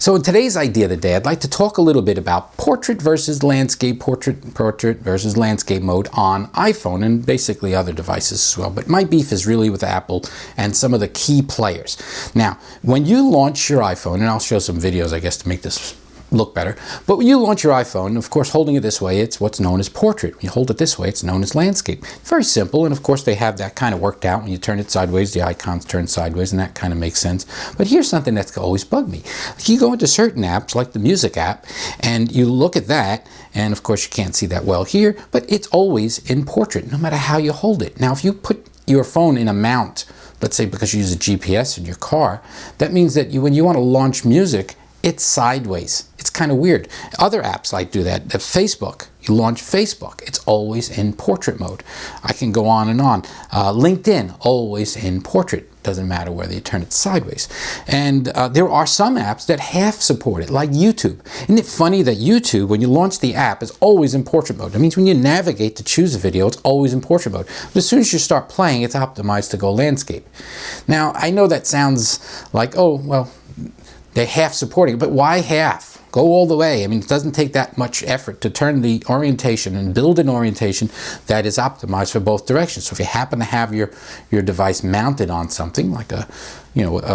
So in today's idea of the day, I'd like to talk a little bit about portrait versus landscape, portrait versus landscape mode on iPhone and basically other devices as well. But my beef is really with Apple and some of the key players. Now, when you launch your iPhone, and I'll show some videos, I guess, to make this look better. But when you launch your iPhone, of course, holding it this way, it's what's known as portrait. When you hold it this way, it's known as landscape. Very simple, and of course, they have that kind of worked out. When you turn it sideways, the icons turn sideways, and that kind of makes sense. But here's something that's always bugged me. You go into certain apps, like the music app, and you look at that, and of course, you can't see that well here, but it's always in portrait, no matter how you hold it. Now, if you put your phone in a mount, let's say because you use a GPS in your car, that means that when you want to launch music, it's sideways. It's kind of weird. Other apps like do that. Facebook, you launch Facebook, it's always in portrait mode. I can go on and on. LinkedIn, always in portrait. Doesn't matter whether you turn it sideways. And there are some apps that half support it, like YouTube. Isn't it funny that YouTube, when you launch the app, is always in portrait mode? That means when you navigate to choose a video, it's always in portrait mode. But as soon as you start playing, it's optimized to go landscape. Now, I know that sounds like, oh, well, they're half supporting it, but why half? Go all the way. I mean, it doesn't take that much effort to turn the orientation and build an orientation that is optimized for both directions. So if you happen to have your device mounted on something like a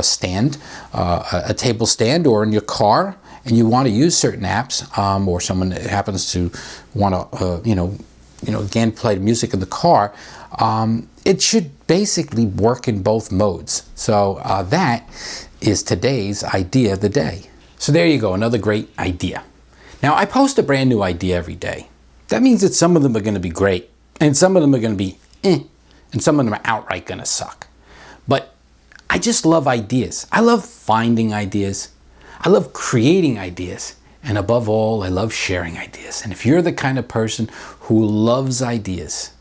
stand, a table stand, or in your car, and you want to use certain apps, or someone that happens to want to, again, play music in the car, it should basically work in both modes. So that is today's idea of the day. So there you go, another great idea. Now, I post a brand new idea every day. That means that some of them are going to be great, and some of them are going to be and some of them are outright going to suck. But I just love ideas. I love finding ideas. I love creating ideas. And above all, I love sharing ideas. And if you're the kind of person who loves ideas,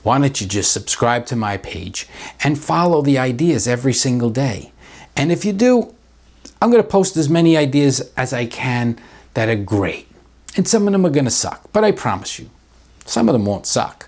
why don't you just subscribe to my page and follow the ideas every single day? And if you do, I'm going to post as many ideas as I can that are great. And some of them are going to suck, but I promise you, some of them won't suck.